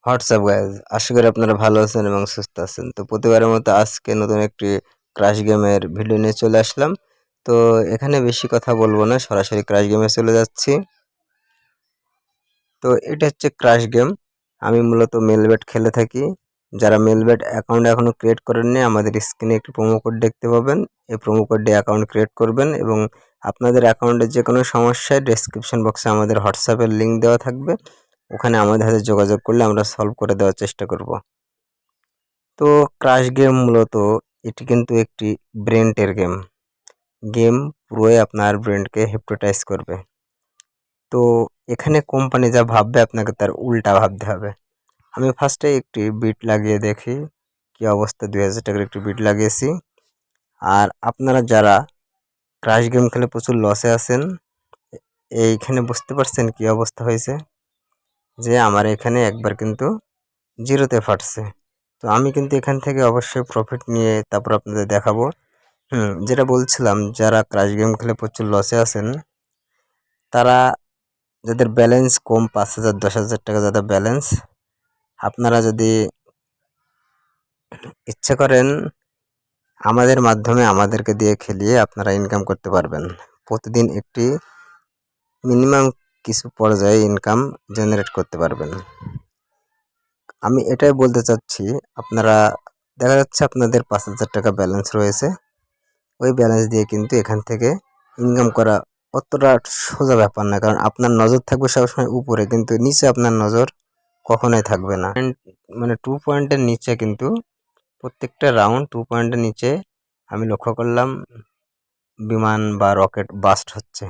WhatsApp guys, আশা করি আপনারা ভালো আছেন এবং সুস্থ আছেন। তো প্রতিবারের মতো আজকে নতুন একটি ক্রাশ গেমের ভিডিও নিয়ে চলে আসলাম। তো এখানে বেশি কথা বলবো না, সরাসরি ক্রাশ গেমে চলে যাচ্ছি। তো এটা হচ্ছে ক্রাশ গেম। আমি মূলত মেলবেট খেলে থাকি। যারা মেলবেট অ্যাকাউন্ট এখনো ক্রিয়েট করেননি, আমাদের স্ক্রিনে একটি প্রোমো কোড দেখতে পাবেন। এই প্রোমো কোড দিয়ে অ্যাকাউন্ট ক্রিয়েট করবেন এবং আপনাদের অ্যাকাউন্টে যে কোনো সমস্যায় ডেসক্রিপশন বক্সে আমাদের হোয়াটসঅ্যাপের লিঙ্ক দেওয়া থাকবে। ওখানে আমাদের হাতে যোগাযোগ করলে আমরা সলভ করে দেওয়ার চেষ্টা করব। তো ক্রাশ গেম মূলত এটি কিন্তু একটি ব্রেনটের গেম। গেম পুরোই আপনার ব্রেনকে হিপনোটাইজ করবে। তো এখানে কোম্পানি যা ভাববে আপনাকে তার উল্টা ভাবতে হবে। আমি ফার্স্টে একটি বিট লাগিয়ে দেখি কি অবস্থা। 2000 টাকার একটি বিট লাগিয়েছি। আর আপনারা যারা ক্রাশ গেম খেলে প্রচুর লসে আছেন, এইখানে বুঝতে পারছেন কি অবস্থা হয়েছে, যে আমার এখানে একবার কিন্তু জিরোতে ফাটছে। তো আমি কিন্তু এখান থেকে অবশ্যই প্রফিট নিয়ে তারপর আপনাদের দেখাবো। যেটা বলছিলাম, যারা ক্রাশ গেম খেলে প্রচুর লসে আছেন, তারা যাদের ব্যালেন্স কম, 5000 10,000 টাকা যাদের ব্যালেন্স, আপনারা যদি ইচ্ছা করেন আমাদের মাধ্যমে আমাদেরকে দিয়ে খেলিয়ে আপনারা ইনকাম করতে পারবেন। প্রতিদিন একটি মিনিমাম কিছু পর্যায়ে ইনকাম জেনারেট করতে পারবেন। আমি এটাই বলতে চাচ্ছি, আপনারা দেখা যাচ্ছে আপনাদের 5000 টাকা ব্যালেন্স রয়েছে। ওই ব্যালেন্স দিয়ে কিন্তু এখান থেকে ইনকাম করা অতটা সোজা ব্যাপার না, কারণ আপনার নজর থাকবে সবসময় উপরে, কিন্তু নিচে আপনার নজর কখনোই থাকবে না। মানে 2 পয়েন্টের নিচে কিন্তু প্রত্যেকটা রাউন্ড 2 পয়েন্টের নিচে আমি লক্ষ্য করলাম বিমান বা রকেট বাস্ট হচ্ছে।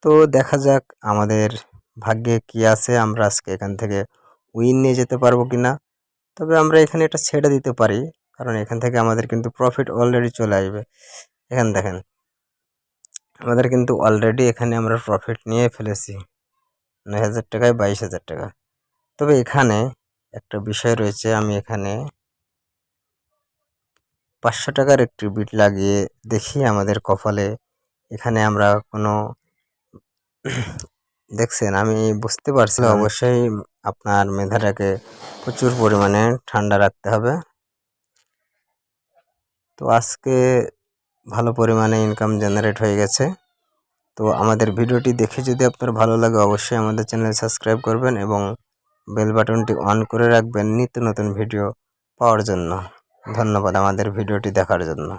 তো দেখা যাক আমাদের ভাগ্যে কি আছে, আমরা আজকে এখান থেকে উইন নিয়ে যেতে পারবো কিনা। তবে আমরা এখানে এটা ছেড়ে দিতে পারি, কারণ এখান থেকে আমাদের কিন্তু প্রফিট অলরেডি চলে আসবে। এখানে দেখেন, আমাদের কিন্তু অলরেডি এখানে আমরা প্রফিট নিয়ে ফেলেছি 9000 টাকায় 22,000 টাকা। তবে এখানে একটা বিষয় রয়েছে, আমি এখানে 500 টাকার একটি বিট লাগিয়ে দেখি আমাদের কপালে এখানে আমরা কোনো দেখছেন, আমি বুঝতে পারছি। অবশ্যই আপনার মেধাটাকে প্রচুর পরিমাণে ঠান্ডা রাখতে হবে। তো আজকে ভালো পরিমাণে ইনকাম জেনারেট হয়ে গেছে। তো আমাদের ভিডিওটি দেখে যদি আপনার ভালো লাগে, অবশ্যই আমাদের চ্যানেল সাবস্ক্রাইব করবেন এবং বেল বাটনটি অন করে রাখবেন নিত্য নতুন ভিডিও পাওয়ার জন্য। ধন্যবাদ আমাদের ভিডিওটি দেখার জন্য।